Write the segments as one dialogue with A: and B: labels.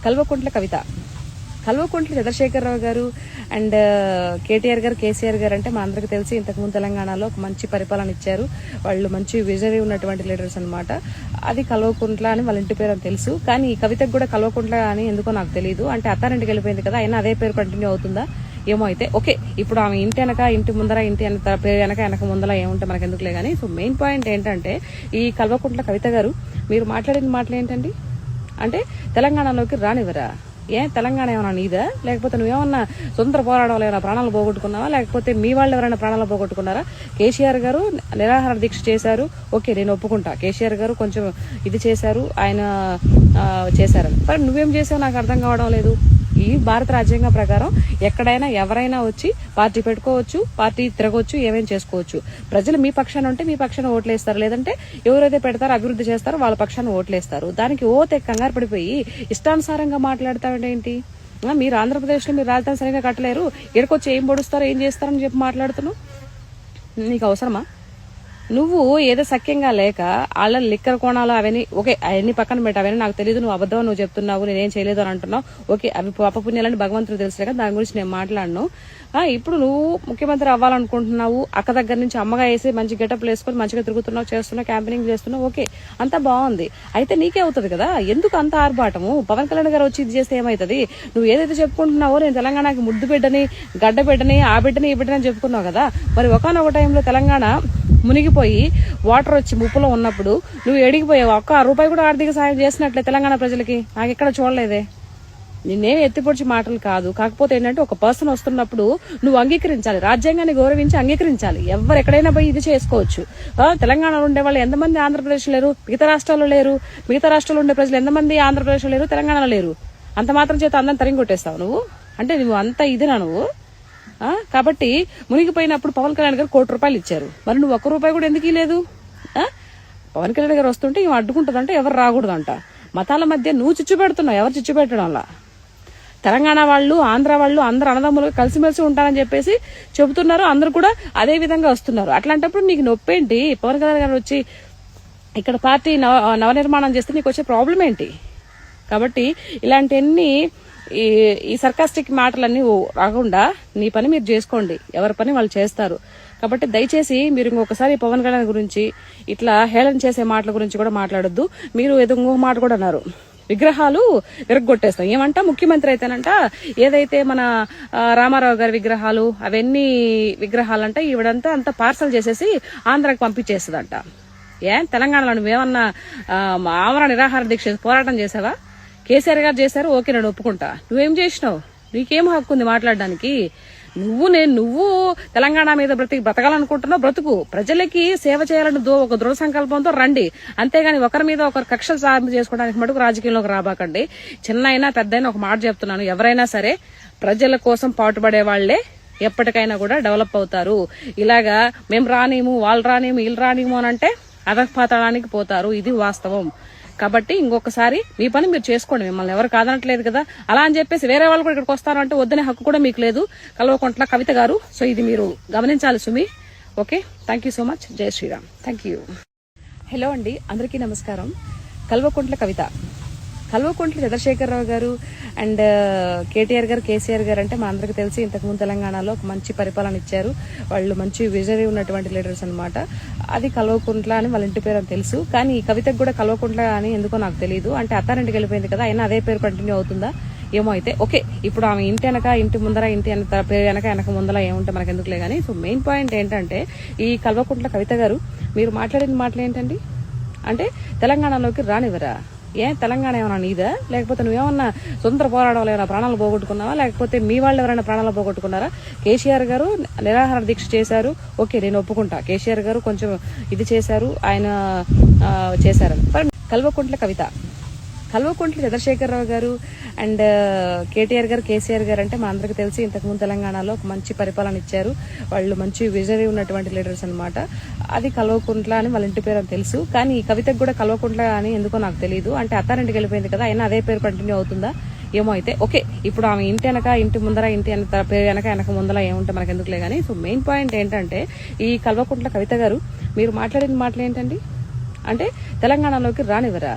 A: కల్వకుంట్ల కవిత, కల్వకుంట్ల చంద్రశేఖరరావు గారు అండ్ కేటీఆర్ గారు, కేసీఆర్ గారు అంటే మా అందరికి తెలిసి ఇంతకుముందు తెలంగాణలో ఒక మంచి పరిపాలన ఇచ్చారు. వాళ్ళు మంచి విజనరీ ఉన్నటువంటి లీడర్స్ అనమాట. అది కల్వకుంట్ల అని వాళ్ళ ఇంటి పేరు అని తెలుసు. కానీ ఈ కవితకు కూడా కల్వకుంట్ల అని ఎందుకో నాకు తెలియదు. అంటే అత్తారింటికి వెళ్ళిపోయింది కదా, అయినా అదే పేరు కంటిన్యూ అవుతుందా ఏమో. అయితే ఓకే, ఇప్పుడు ఆమె ఇంటి వెనక, ఇంటి ముందర, ఇంటి పేరు వెనక ముందర ఏముంటే మనకు ఎందుకులే కానీ. సో మెయిన్ పాయింట్ ఏంటంటే ఈ కల్వకుంట్ల కవిత గారు మీరు మాట్లాడిన మాటలు ఏంటండి అంటే తెలంగాణలోకి రానివ్వరా? తెలంగాణ ఏమన్నా నీదా, లేకపోతే నువ్వేమన్నా స్వతంత్ర పోరాటంలో ఏమైనా ప్రాణాలు పోగొట్టుకున్నావా, లేకపోతే మీ వాళ్ళు ఎవరైనా ప్రాణాలు పోగొట్టుకున్నారా? కేసీఆర్ గారు నిరాహార దీక్ష చేశారు, ఓకే నేను ఒప్పుకుంటా. కేసీఆర్ గారు కొంచెం ఇది చేశారు, ఆయన చేశారని. మరి నువ్వేం చేసావు నాకు అర్థం కావడం లేదు. ఈ భారత రాజ్యాంగం ప్రకారం ఎక్కడైనా ఎవరైనా వచ్చి పార్టీ పెట్టుకోవచ్చు, పార్టీ తిరగవచ్చు, ఏమేం చేసుకోవచ్చు. ప్రజలు మీ పక్షాన ఉంటే మీ పక్షాన ఓట్లేస్తారు, లేదంటే ఎవరైతే పెడతారో అభివృద్ధి చేస్తారో వాళ్ళ పక్షాన ఓట్లేస్తారు. దానికి కంగారు పడిపోయి ఇష్టానుసారంగా మాట్లాడతావేంటి? మీరు ఆంధ్రప్రదేశ్ లో మీరు రాజధాని సరిగా కట్టలేరు, ఇక్కడికొచ్చి ఏం పొడుస్తారో ఏం చేస్తారని చెప్పి మాట్లాడుతున్నావు. నీకు అవసరమా? నువ్వు ఏదో సఖ్యంగా లేక వాళ్ళ లిక్కర్ కోణాలు అవన్నీ ఓకే, అవన్నీ పక్కన పెట్టు, అవన్నీ నాకు తెలియదు, నువ్వు అబద్ధం నువ్వు చెప్తున్నావు, నేనేం చేయలేదు అని అంటున్నావు. ఓకే, అవి పాపపుణ్యాలని భగవంతుడు తెలుసులే కదా, దాని గురించి నేను మాట్లాడను. ఇప్పుడు నువ్వు ముఖ్యమంత్రి అవ్వాలనుకుంటున్నావు, అక్క దగ్గర నుంచి అమ్మగా వేసి మంచి గెటప్లు వేసుకొని మంచిగా తిరుగుతున్నావు, చేస్తున్నావు, క్యాంపెయినింగ్ చేస్తున్నావు, ఓకే అంతా బాగుంది. అయితే నీకే అవుతుంది కదా, ఎందుకు అంత ఆర్భాటము? పవన్ కళ్యాణ్ గారు వచ్చి ఇది చేస్తే ఏమవుతుంది? నువ్వు ఏదైతే చెప్పుకుంటున్నావో నేను తెలంగాణకి ముద్దు బిడ్డని, గడ్డ బిడ్డని, ఆ బిడ్డని, ఈ బిడ్డని చెప్పుకున్నావు కదా. మరి ఒకనొక టైంలో తెలంగాణ మునిగిపోయి వాటర్ వచ్చి ముప్పులో ఉన్నప్పుడు నువ్వు ఎడిగిపోయావు. ఒక్క రూపాయి కూడా ఆర్థిక సాయం చేసినట్లే తెలంగాణ ప్రజలకి నాకు ఎక్కడ చూడలేదే. నిన్నేమి ఎత్తిపొడిచి మాటలు కాదు. కాకపోతే ఏంటంటే ఒక పర్సన్ వస్తున్నప్పుడు నువ్వు అంగీకరించాలి, రాజ్యాంగాన్ని గౌరవించి అంగీకరించాలి. ఎవరు ఎక్కడైనా పోయి ఇది చేసుకోవచ్చు. తెలంగాణలో ఉండే వాళ్ళు ఎంతమంది ఆంధ్రప్రదేశ్ లేరు, మిగతా రాష్ట్రాల్లో లేరు? మిగతా రాష్ట్రాల్లో ఉండే ప్రజలు ఎంతమంది ఆంధ్రప్రదేశ్లో లేరు, తెలంగాణలో లేరు? అంత మాత్రం చేత అందరం తరిగి కొట్టేస్తావు నువ్వు? అంటే నువ్వు అంత ఇదినా నువ్వు? కాబట్టి మునిగిపోయినప్పుడు పవన్ కళ్యాణ్ గారు ₹1 కోటి ఇచ్చారు, మరి నువ్వు ₹1 కూడా ఎందుకు ఇవ్వలేదు? పవన్ కళ్యాణ్ గారు వస్తుంటే ఇవి అడ్డుకుంటుందంట, ఎవరు రాకూడదంట. మతాల మధ్య నువ్వు చిచ్చు పెడుతున్నావు, ఎవరు చిచ్చు పెట్టడంలా. తెలంగాణ వాళ్ళు, ఆంధ్ర వాళ్ళు అందరు అన్నదమ్ములు కలిసిమెలిసి ఉంటారని చెప్పేసి చెబుతున్నారు, అందరు కూడా అదే విధంగా వస్తున్నారు. అట్లాంటప్పుడు నీకు నొప్పేంటి? పవన్ కళ్యాణ్ గారు వచ్చి ఇక్కడ పార్టీ నవనిర్మాణం చేస్తే నీకు వచ్చే ప్రాబ్లం ఏంటి? కాబట్టి ఇలాంటివన్నీ ఈ సర్కాస్టిక్ మాటలన్నీ రాకుండా నీ పని మీరు చేసుకోండి, ఎవరి పని వాళ్ళు చేస్తారు. కాబట్టి దయచేసి మీరు ఇంకొకసారి పవన్ కళ్యాణ్ గురించి ఇట్లా హేళన చేసే మాటల గురించి కూడా మాట్లాడొద్దు. మీరు ఏదో ఇంకొక మాట కూడా అన్నారు, విగ్రహాలు విరగొట్టేస్తాం. ఏమంట ముఖ్యమంత్రి అయితేనంట ఏదైతే మన రామారావు గారి విగ్రహాలు అవన్నీ విగ్రహాలంట ఈవిడంతా అంతా పార్సల్ చేసేసి ఆంధ్రాకి పంపించేస్తుందంట. తెలంగాణలో నువ్వేమన్నా ఆమరణ నిరాహార దీక్ష పోరాటం చేసావా? కేసీఆర్ గారు చేశారు, ఓకే నేను ఒప్పుకుంటా. నువ్వేం చేసినావు? నీకేం హక్కు ఉంది మాట్లాడడానికి? నువ్వు తెలంగాణ మీద బ్రతకాలనుకుంటున్నావు, బ్రతుకు. ప్రజలకి సేవ చేయాలని ఒక దృఢ సంకల్పంతో రండి, అంతేగాని ఒకరి మీద ఒకరు కక్షలు సాధన చేసుకోవడానికి మటుకు రాజకీయంలోకి రాబాకండి. చిన్న అయినా పెద్ద అయినా ఒక మాట చెప్తున్నాను, ఎవరైనా సరే ప్రజల కోసం పాటుపడే వాళ్లే ఎప్పటికైనా కూడా డెవలప్ అవుతారు. ఇలాగా మేము రానేము, వాళ్ళు రానేము, వీళ్ళు రానేము అని అంటే అధపాతాళానికి పోతారు. ఇది వాస్తవం. కాబట్టి ఇంకొకసారి మీ పని మీరు చేసుకోండి, మిమ్మల్ని ఎవరు కాదనట్లేదు కదా. అలా అని చెప్పేసి వేరే వాళ్ళు కూడా ఇక్కడికి వస్తారంటే వద్దనే హక్కు కూడా మీకు లేదు, కల్వకుంట్ల కవిత గారు. సో ఇది మీరు గమనించాలి సుమి. Okay, thank you so much. జై శ్రీరామ్. Thank you. హలో అండి, అందరికీ నమస్కారం. కల్వకుంట్ల కవిత, కల్వకుంట్ల చంద్రశేఖరరావు గారు అండ్ కేటీఆర్ గారు, కేసీఆర్ గారు అంటే మా అందరికి తెలిసి ఇంతకుముందు తెలంగాణలో ఒక మంచి పరిపాలన ఇచ్చారు. వాళ్ళు మంచి విజనరీ ఉన్నటువంటి లీడర్స్ అనమాట. అది కల్వకుంట్ల అని వాళ్ళ ఇంటి పేరు అని తెలుసు. కానీ ఈ కవితకు కూడా కల్వకుంట్ల అని ఎందుకో నాకు తెలియదు. అంటే అత్తారింటికి వెళ్ళిపోయింది కదా, అయినా అదే పేరు కంటిన్యూ అవుతుందా ఏమో. అయితే ఓకే, ఇప్పుడు ఆమె ఇంటి వెనక, ఇంటి ముందర, ఇంటి పేరు వెనక ముందర ఏముంటే మనకు ఎందుకులే కానీ. సో మెయిన్ పాయింట్ ఏంటంటే ఈ కల్వకుంట్ల కవిత గారు మీరు మాట్లాడిన మాటలు ఏంటండి అంటే తెలంగాణలోకి రానివ్వరా? తెలంగాణ ఏమన్నా నీదా, లేకపోతే నువ్వేమన్నా స్వతంత్ర పోరాటంలో ఏమైనా ప్రాణాలు పోగొట్టుకున్నావా, లేకపోతే మీ వాళ్ళు ఎవరైనా ప్రాణాలు పోగొట్టుకున్నారా? కేసీఆర్ గారు నిరాహార దీక్ష చేశారు, ఓకే నేను ఒప్పుకుంటా. కేసీఆర్ గారు కొంచెం ఇది చేశారు, ఆయన చేశారని. కల్వకుంట్ల కవిత, కల్వకుంట్ల చంద్రశేఖరరావు గారు అండ్ కేటీఆర్ గారు, కేసీఆర్ గారు అంటే మా అందరికి తెలిసి ఇంతకుముందు తెలంగాణలో ఒక మంచి పరిపాలన ఇచ్చారు. వాళ్ళు మంచి విజనరీ ఉన్నటువంటి లీడర్స్ అనమాట. అది కల్వకుంట్ల అని వాళ్ళ ఇంటి పేరు అని తెలుసు. కానీ ఈ కవితకు కూడా కల్వకుంట్ల అని ఎందుకో నాకు తెలియదు. అంటే అత్తారింటికి వెళ్ళిపోయింది కదా, అయినా అదే పేరు కంటిన్యూ అవుతుందా ఏమో. అయితే ఓకే, ఇప్పుడు ఆమె ఇంటి వెనక, ఇంటి ముందర, ఇంటి పేరు వెనక ముందర ఏముంటే మనకు ఎందుకులే కానీ. సో మెయిన్ పాయింట్ ఏంటంటే ఈ కల్వకుంట్ల కవిత గారు మీరు మాట్లాడిన మాటలు ఏంటండి అంటే తెలంగాణలోకి రానివ్వరా?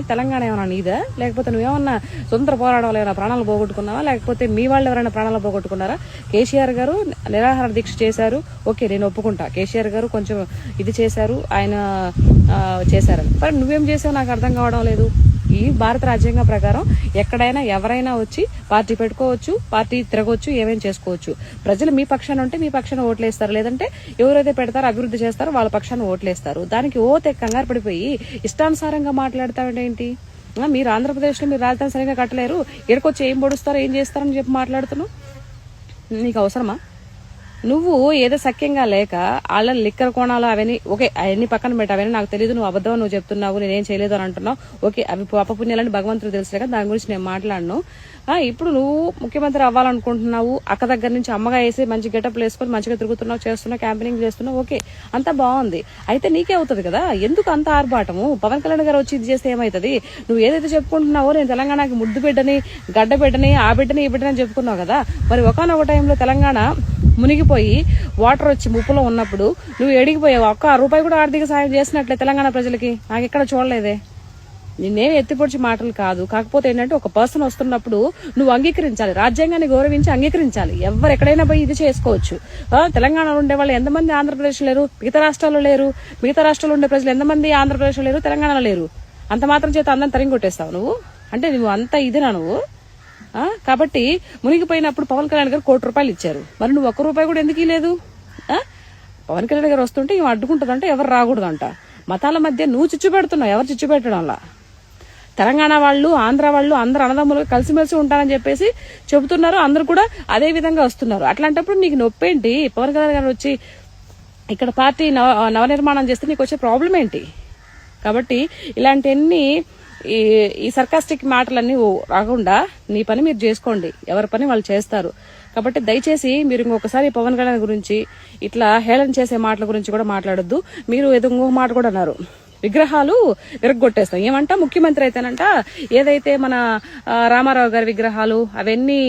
A: తెలంగాణ ఏమన్నా నీదా, లేకపోతే నువ్వేమన్నా స్వతంత్ర పోరాటంలో ఏమైనా ప్రాణాలు పోగొట్టుకున్నావా, లేకపోతే మీ వాళ్ళు ఎవరైనా ప్రాణాలు పోగొట్టుకున్నారా? కేసీఆర్ గారు నిరాహార దీక్ష చేశారు, ఓకే నేను ఒప్పుకుంటా. కేసీఆర్ గారు కొంచెం ఇది చేశారు, ఆయన చేశారని. మరి నువ్వేం చేసావు నాకు అర్థం కావడం లేదు. ఈ భారత రాజ్యాంగం ప్రకారం ఎక్కడైనా ఎవరైనా వచ్చి పార్టీ పెట్టుకోవచ్చు, పార్టీ తిరగవచ్చు, ఏమేం చేసుకోవచ్చు. ప్రజలు మీ పక్షాన ఉంటే మీ పక్షాన ఓట్లేస్తారు, లేదంటే ఎవరైతే పెడతారో అభివృద్ధి చేస్తారో వాళ్ళ పక్షాన ఓట్లేస్తారు. దానికి కంగారు పడిపోయి ఇష్టానుసారంగా మాట్లాడతావేంటి? మీరు ఆంధ్రప్రదేశ్లో మీరు రాజధాని సరిగా కట్టలేరు, ఇక్కడికొచ్చి ఏం పొడుస్తారో ఏం చేస్తారని చెప్పి మాట్లాడుతున్నావు. నీకు అవసరమా? నువ్వు ఏదో సఖ్యంగా లేక వాళ్ళ లిక్కర్ కోణాలు అవన్నీ ఓకే, అవన్నీ పక్కన పెట్టు, అవన్నీ నాకు తెలియదు, నువ్వు అబద్ధం నువ్వు చెప్తున్నావు, నేనేం చేయలేదు అని అంటున్నావు. ఓకే, అవి పాపపుణ్యాలని భగవంతుడు తెలుసులే కదా, దాని గురించి నేను మాట్లాడను. ఇప్పుడు నువ్వు ముఖ్యమంత్రి అవ్వాలనుకుంటున్నావు, అక్క దగ్గర నుంచి అమ్మగా వేసి మంచి గెటప్లు వేసుకొని మంచిగా తిరుగుతున్నావు, చేస్తున్నావు, క్యాంపెయినింగ్ చేస్తున్నావు, ఓకే అంతా బాగుంది. అయితే నీకే అవుతుంది కదా, ఎందుకు అంత ఆర్భాటము? పవన్ కళ్యాణ్ గారు వచ్చి ఇది చేస్తే ఏమవుతుంది? నువ్వు ఏదైతే చెప్పుకుంటున్నావో నేను తెలంగాణకి ముద్దు బిడ్డని, గడ్డ బిడ్డని, ఆ బిడ్డని, ఈ బిడ్డని చెప్పుకున్నావు కదా. మరి ఒకనొక టైంలో తెలంగాణ మునిగిపోయి వాటర్ వచ్చి ముప్పులో ఉన్నప్పుడు నువ్వు ఎడిగిపోయావు. ఒక్క రూపాయి కూడా ఆర్థిక సాయం చేసినట్లే తెలంగాణ ప్రజలకి నాకు ఎక్కడ చూడలేదే. నిన్నేమి ఎత్తిపొడిచి మాటలు కాదు, కాకపోతే ఏంటంటే ఒక పర్సన్ వస్తున్నప్పుడు నువ్వు అంగీకరించాలి, రాజ్యాంగాన్ని గౌరవించి అంగీకరించాలి. ఎవరు ఎక్కడైనా పోయి ఇది చేసుకోవచ్చు. తెలంగాణలో ఉండే వాళ్ళు ఎంతమంది ఆంధ్రప్రదేశ్ లేరు, మిగతా రాష్ట్రాల్లో లేరు? మిగతా రాష్ట్రాల్లో ఉండే ప్రజలు ఎంతమంది ఆంధ్రప్రదేశ్లో లేరు, తెలంగాణలో లేరు? అంత మాత్రం చేత అందరం తరిగి కొట్టేస్తావు నువ్వు? అంటే నువ్వు అంత ఇదినా నువ్వు? కాబట్టి మునిగిపోయినప్పుడు పవన్ కళ్యాణ్ గారు ₹1 కోటి ఇచ్చారు, మరి నువ్వు ₹1 కూడా ఎందుకు ఇవ్వలేదు? పవన్ కళ్యాణ్ గారు వస్తుంటే ఇవి అడ్డుకుంటుందంట, ఎవరు రాకూడదంట. మతాల మధ్య నువ్వు చిచ్చు పెడుతున్నావు, ఎవరు చిచ్చు పెట్టడంలా. తెలంగాణ వాళ్ళు, ఆంధ్ర వాళ్ళు అందరు అన్నదమ్ములు కలిసిమెలిసి ఉంటారని చెప్పేసి చెబుతున్నారు, అందరు కూడా అదే విధంగా వస్తున్నారు. అట్లాంటప్పుడు నీకు నొప్పేంటి? పవన్ కళ్యాణ్ గారు వచ్చి ఇక్కడ పార్టీ నవనిర్మాణం చేస్తే నీకు వచ్చే ప్రాబ్లం ఏంటి? కాబట్టి ఇలాంటివన్నీ ఈ సర్కాస్టిక్ మాటలన్నీ రాకుండా నీ పని మీరు చేసుకోండి, ఎవరి పని వాళ్ళు చేస్తారు. కాబట్టి దయచేసి మీరు ఇంకొకసారి పవన్ కళ్యాణ్ గురించి ఇట్లా హేళన చేసే మాటల గురించి కూడా మాట్లాడొద్దు. మీరు ఏదో ఇంకొక మాట కూడా అన్నారు, విగ్రహాలు విరగొట్టేస్తాం. ఏమంట ముఖ్యమంత్రి అయితేనంట ఏదైతే మన రామారావు గారి విగ్రహాలు అవన్నీ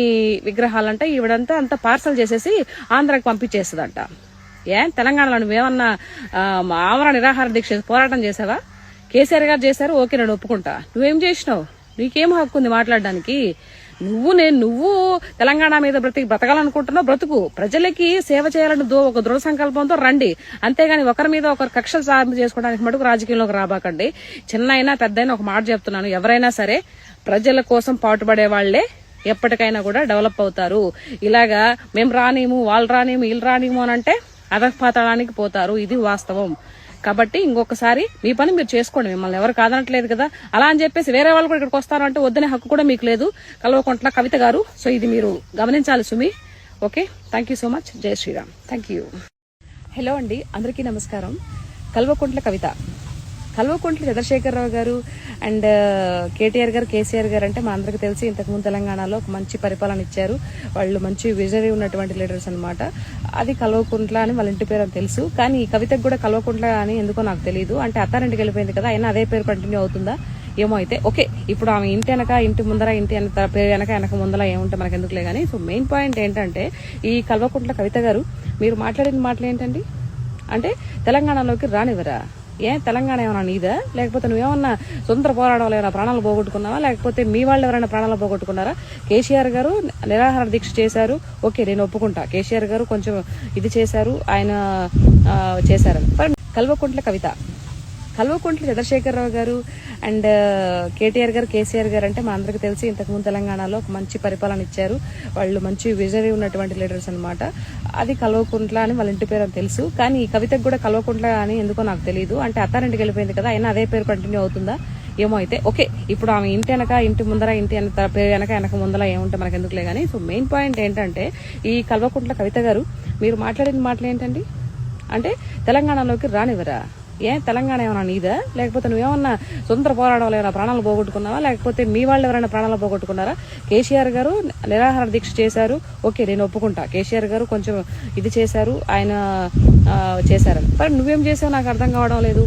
A: విగ్రహాలంట ఈవిడంతా అంతా పార్సల్ చేసేసి ఆంధ్రాకి పంపించేస్తుందంట. తెలంగాణలో నువ్వేమన్నా ఆమరణ నిరాహార దీక్ష పోరాటం చేసావా? కేసీఆర్ గారు చేశారు, ఓకే నేను ఒప్పుకుంటా. నువ్వేం చేసినావు? నీకేం హక్కు ఉంది మాట్లాడడానికి? నువ్వు తెలంగాణ మీద బ్రతకాలనుకుంటున్నావు, బ్రతుకు. ప్రజలకి సేవ చేయాలని ఒక దృఢ సంకల్పంతో రండి, అంతేగాని ఒకరి మీద ఒకరు కక్షలు సాధన చేసుకోవడానికి మటుకు రాజకీయంలోకి రాబాకండి. చిన్న అయినా పెద్ద అయినా ఒక మాట చెప్తున్నాను, ఎవరైనా సరే ప్రజల కోసం పాటుపడే వాళ్లే ఎప్పటికైనా కూడా డెవలప్ అవుతారు. ఇలాగా మేము రానేము, వాళ్ళు రానేము, వీళ్ళు రానేము అని అంటే అధపాతాళానికి పోతారు. ఇది వాస్తవం. కాబట్టి ఇంకొకసారి మీ పని మీరు చేసుకోండి, మిమ్మల్ని ఎవరు కాదనట్లేదు కదా. అలా అని చెప్పేసి వేరే వాళ్ళు కూడా ఇక్కడికి వస్తారంటే వద్దనే హక్కు కూడా మీకు లేదు, కల్వకుంట్ల కవిత గారు. సో ఇది మీరు గమనించాలి సుమి. Okay, thank you so much. జై శ్రీరామ్. Thank you. హలో అండి, అందరికీ నమస్కారం. కల్వకుంట్ల కవిత, కల్వకుంట్ల చంద్రశేఖరరావు గారు అండ్ కేటీఆర్ గారు, కేసీఆర్ గారు అంటే మా అందరికి తెలిసి ఇంతకుముందు తెలంగాణలో ఒక మంచి పరిపాలన ఇచ్చారు. వాళ్ళు మంచి విజనరీ ఉన్నటువంటి లీడర్స్ అనమాట. అది కల్వకుంట్ల అని వాళ్ళ ఇంటి పేరు అని తెలుసు, కానీ ఈ కవితకు కూడా కల్వకుంట్ల అని ఎందుకో నాకు తెలియదు. అంటే అత్తారింటికి వెళ్ళిపోయింది కదా, అయినా అదే పేరు కంటిన్యూ అవుతుందా ఏమో. అయితే ఓకే, ఇప్పుడు ఆమె ఇంటి వెనక, ఇంటి ముందర, ఇంటి పేరు వెనక ముందర ఏముంటే మనకు ఎందుకులే కానీ. సో మెయిన్ పాయింట్ ఏంటంటే ఈ కల్వకుంట్ల కవిత గారు మీరు మాట్లాడిన మాటలు ఏంటండి? అంటే తెలంగాణలోకి రానివ్వరా? తెలంగాణ ఏమైనా నీదా, లేకపోతే నువ్వేమన్నా స్వతంత్ర పోరాటంలో ఏమైనా ప్రాణాలు పోగొట్టుకున్నావా, లేకపోతే మీ వాళ్ళు ఎవరైనా ప్రాణాలు పోగొట్టుకున్నారా? కేసీఆర్ గారు నిరాహార దీక్ష చేశారు, ఓకే నేను ఒప్పుకుంటా. కేసీఆర్ గారు కొంచెం ఇది చేశారు, ఆయన చేశారని. కల్వకుంట్ల కవిత, కల్వకుంట్ల చంద్రశేఖరరావు గారు అండ్ కేటీఆర్ గారు, కేసీఆర్ గారు అంటే మా అందరికి తెలిసి ఇంతకుముందు తెలంగాణలో ఒక మంచి పరిపాలన ఇచ్చారు. వాళ్ళు మంచి విజనరీ ఉన్నటువంటి లీడర్స్ అనమాట. అది కల్వకుంట్ల అని వాళ్ళ ఇంటి పేరు అని తెలుసు, కానీ ఈ కవితకు కూడా కల్వకుంట్ల అని ఎందుకో నాకు తెలియదు. అంటే అత్తారింటికి వెళ్ళిపోయింది కదా, అయినా అదే పేరు కంటిన్యూ అవుతుందా ఏమో. అయితే ఓకే, ఇప్పుడు ఆమె ఇంటి వెనక, ఇంటి ముందర, ఇంటి పేరు వెనక ముందర ఏముంటే మనకు ఎందుకులే కానీ. సో మెయిన్ పాయింట్ ఏంటంటే ఈ కల్వకుంట్ల కవిత గారు మీరు మాట్లాడిన మాటలు ఏంటండి? అంటే తెలంగాణలోకి రానివ్వరా? తెలంగాణ ఏమైనా నీదా, లేకపోతే నువ్వేమన్నా స్వతంత్ర పోరాటంలో ఏమైనా ప్రాణాలు పోగొట్టుకున్నావా, లేకపోతే మీ వాళ్ళు ఎవరైనా ప్రాణాలు పోగొట్టుకున్నారా? కేసీఆర్ గారు నిరాహార దీక్ష చేశారు, ఓకే నేను ఒప్పుకుంటా. కేసీఆర్ గారు కొంచెం ఇది చేశారు, ఆయన చేశారని. మరి నువ్వేం చేసావు నాకు అర్థం కావడం లేదు.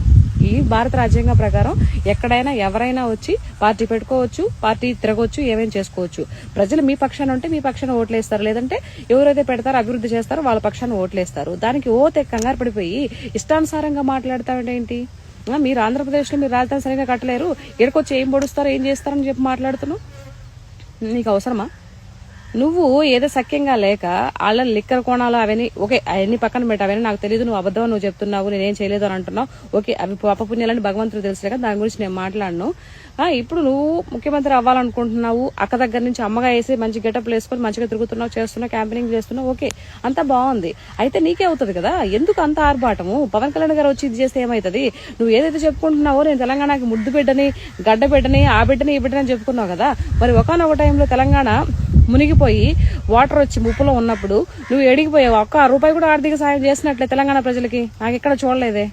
A: ఈ భారత రాజ్యాంగం ప్రకారం ఎక్కడైనా ఎవరైనా వచ్చి పార్టీ పెట్టుకోవచ్చు, పార్టీ తిరగవచ్చు, ఏమేం చేసుకోవచ్చు. ప్రజలు మీ పక్షాన ఉంటే మీ పక్షాన ఓట్లేస్తారు, లేదంటే ఎవరైతే పెడతారో అభివృద్ధి చేస్తారో వాళ్ళ పక్షాన ఓట్లేస్తారు. దానికి కంగారు పడిపోయి ఇష్టానుసారంగా మాట్లాడతావేంటి? మీరు ఆంధ్రప్రదేశ్లో మీరు రాజధాని సరిగా కట్టలేరు, ఇక్కడికొచ్చి ఏం పొడుస్తారో ఏం చేస్తారని చెప్పి మాట్లాడుతున్నావు. నీకు అవసరమా? నువ్వు ఏదో సఖ్యంగా లేక వాళ్ళ లిక్కర్ కోణాలు అవన్నీ ఓకే, అవన్నీ పక్కన పెట్టు, అవన్నీ నాకు తెలియదు, నువ్వు అబద్ధం నువ్వు చెప్తున్నావు, నేనేం చేయలేదు అని అంటున్నావు. ఓకే, అవి పాపపుణ్యాలని భగవంతుడు తెలుసు కదా, దాని గురించి నేను మాట్లాడను. ఇప్పుడు నువ్వు ముఖ్యమంత్రి అవ్వాలనుకుంటున్నావు, అక్క దగ్గర నుంచి అమ్మగా వేసి మంచి గెటప్ వేసుకొని మంచిగా తిరుగుతున్నావు, చేస్తున్నావు, క్యాంపెయినింగ్ చేస్తున్నావు, ఓకే అంతా బాగుంది. అయితే నీకే అవుతుంది కదా, ఎందుకు అంత ఆర్భాటము? పవన్ కళ్యాణ్ గారు వచ్చి ఇది చేస్తే ఏమవుతుంది? నువ్వు ఏదైతే చెప్పుకుంటున్నావో నేను తెలంగాణకి ముద్దు బిడ్డని, గడ్డ బిడ్డని, ఆ బిడ్డని ఈ బిడ్డని చెప్పుకున్నావు కదా, మరి ఒకనొక టైంలో తెలంగాణ మునిగిపోయి వాటర్ వచ్చి ముప్పులో ఉన్నప్పుడు నువ్వు ఎడిగిపోయావు. ఒక్క రూపాయి కూడా ఆర్థిక సాయం చేసినట్లే తెలంగాణ ప్రజలకి నాకు ఎక్కడ చూడలేదే.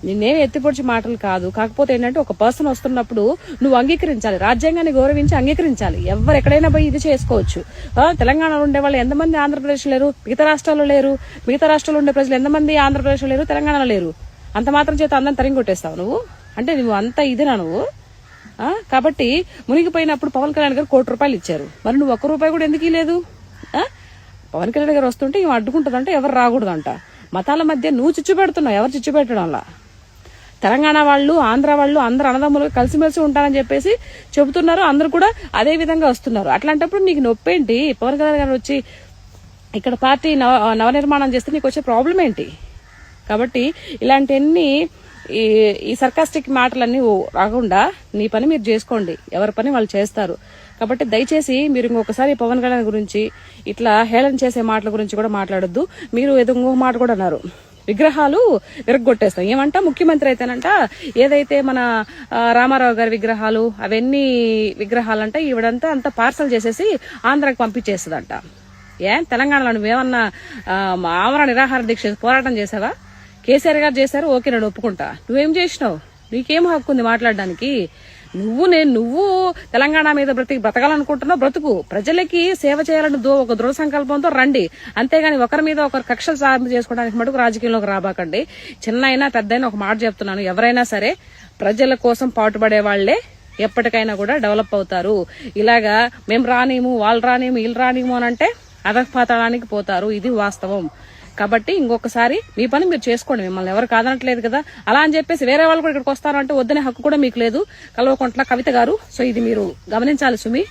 A: నిన్నేమి ఎత్తిపొడిచి మాటలు కాదు, కాకపోతే ఏంటంటే ఒక పర్సన్ వస్తున్నప్పుడు నువ్వు అంగీకరించాలి, రాజ్యాంగాన్ని గౌరవించి అంగీకరించాలి. ఎవరు ఎక్కడైనా పోయి ఇది చేసుకోవచ్చు. తెలంగాణలో ఉండే వాళ్ళు ఎంతమంది ఆంధ్రప్రదేశ్ లేరు, మిగతా రాష్ట్రాల్లో లేరు? మిగతా రాష్ట్రాల్లో ఉండే ప్రజలు ఎంతమంది ఆంధ్రప్రదేశ్లో లేరు, తెలంగాణలో లేరు? అంత మాత్రం చేత అందరం తరిగి కొట్టేస్తావు నువ్వు? అంటే నువ్వు అంత ఇదినా నువ్వు? కాబట్టి మునిగిపోయినప్పుడు పవన్ కళ్యాణ్ గారు ₹1 ఇచ్చారు, మరి నువ్వు ₹1 కూడా ఎందుకు లేదు? పవన్ కళ్యాణ్ గారు వస్తుంటే ఇవి అడ్డుకుంటుందంటే ఎవరు రాకూడదంట. మతాల మధ్య నువ్వు చిచ్చు పెడుతున్నావు, ఎవరు చిచ్చు పెట్టడంలా. తెలంగాణ వాళ్ళు, ఆంధ్ర వాళ్ళు అందరు అన్నదమ్ములు కలిసిమెలిసి ఉంటారని చెప్పేసి చెబుతున్నారు, అందరు కూడా అదే విధంగా వస్తున్నారు. అట్లాంటప్పుడు నీకు నొప్పేంటి? పవన్ కళ్యాణ్ గారు వచ్చి ఇక్కడ పార్టీ నవనిర్మాణం చేస్తే నీకు వచ్చే ప్రాబ్లం ఏంటి? కాబట్టి ఇలాంటివన్నీ ఈ సర్కాస్టిక్ మాటలన్నీ రాకుండా నీ పని మీరు చేసుకోండి, ఎవరి పని వాళ్ళు చేస్తారు. కాబట్టి దయచేసి మీరు ఇంకొకసారి పవన్ కళ్యాణ్ గురించి ఇట్లా హేళన చేసే మాటల గురించి కూడా మాట్లాడొద్దు. మీరు ఏదో ఇంకొక మాట కూడా అన్నారు, విగ్రహాలు విరగొట్టేస్తాం. ఏమంట ముఖ్యమంత్రి అయితేనంట ఏదైతే మన రామారావు గారి విగ్రహాలు అవన్నీ విగ్రహాలంట ఈవిడంతా అంతా పార్సల్ చేసేసి ఆంధ్రాకి పంపించేస్తుందంట. తెలంగాణలో నువ్వేమన్నా ఆమరణ నిరాహార దీక్ష పోరాటం చేసావా? కేసీఆర్ గారు చేశారు, ఓకే నేను ఒప్పుకుంటా. నువ్వేం చేసినావు? నీకేం హక్కు ఉంది మాట్లాడడానికి? నువ్వు తెలంగాణ మీద బ్రతకాలనుకుంటున్నావు, బ్రతుకు. ప్రజలకి సేవ చేయాలని ఒక దృఢ సంకల్పంతో రండి, అంతేగాని ఒకరి మీద ఒకరు కక్షలు సాధన చేసుకోవడానికి మటుకు రాజకీయంలోకి రాబాకండి. చిన్న అయినా పెద్ద అయినా ఒక మాట చెప్తున్నాను, ఎవరైనా సరే ప్రజల కోసం పాటుపడే వాళ్లే ఎప్పటికైనా కూడా డెవలప్ అవుతారు. ఇలాగా మేము రానేము, వాళ్ళు రానేము, వీళ్ళు రానేము అని అంటే అధపాతాళానికి పోతారు. ఇది వాస్తవం. కాబట్టి ఇంకొకసారి మీ పని మీరు చేసుకోండి, మిమ్మల్ని ఎవరు కాదనట్లేదు కదా. అలా అని చెప్పేసి వేరే వాళ్ళు కూడా ఇక్కడికి వస్తారు అంటే వద్దనే హక్కు కూడా మీకు లేదు, కల్వకుంట్ల కవిత గారు. సో ఇది మీరు గమనించాలి సుమి.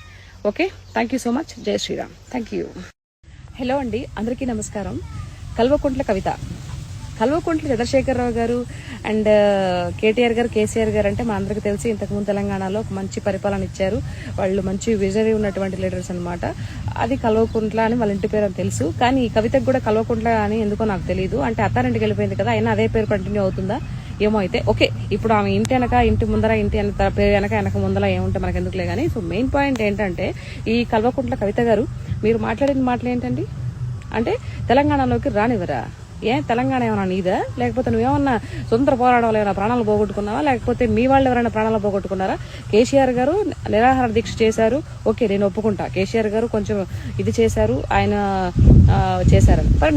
A: Okay, thank you so much. జై శ్రీరామ్. Thank you. హలో అండి, అందరికీ నమస్కారం. కల్వకుంట్ల కవిత, కల్వకుంట్ల చంద్రశేఖరరావు గారు అండ్ కేటీఆర్ గారు, కేసీఆర్ గారు అంటే మా అందరికి తెలిసి ఇంతకుముందు తెలంగాణలో ఒక మంచి పరిపాలన ఇచ్చారు. వాళ్ళు మంచి విజనరీ ఉన్నటువంటి లీడర్స్ అనమాట. అది కల్వకుంట్ల అని వాళ్ళ ఇంటి పేరు అని తెలుసు, కానీ ఈ కవితకు కూడా కల్వకుంట్ల అని ఎందుకో నాకు తెలియదు. అంటే అత్తారింటికి వెళ్ళిపోయింది కదా, అయినా అదే పేరు కంటిన్యూ అవుతుందా ఏమో. అయితే ఓకే, ఇప్పుడు ఆమె ఇంటి వెనక, ఇంటి ముందర, ఇంటి పేరు వెనక ముందర ఏముంటే మనకు ఎందుకులే కానీ. సో మెయిన్ పాయింట్ ఏంటంటే ఈ కల్వకుంట్ల కవిత గారు మీరు మాట్లాడిన మాటలు ఏంటండి అంటే తెలంగాణలోకి రానివ్వరా? తెలంగాణ ఏమైనా నీదా? లేకపోతే నువ్వేమన్నా స్వతంత్ర పోరాటంలో ఏమైనా ప్రాణాలు పోగొట్టుకున్నావా? లేకపోతే మీ వాళ్ళు ఎవరైనా ప్రాణాలు పోగొట్టుకున్నారా? కేసీఆర్ గారు నిరాహార దీక్ష చేశారు, ఓకే నేను ఒప్పుకుంటా. కేసీఆర్ గారు కొంచెం ఇది చేశారు, ఆయన చేశారని.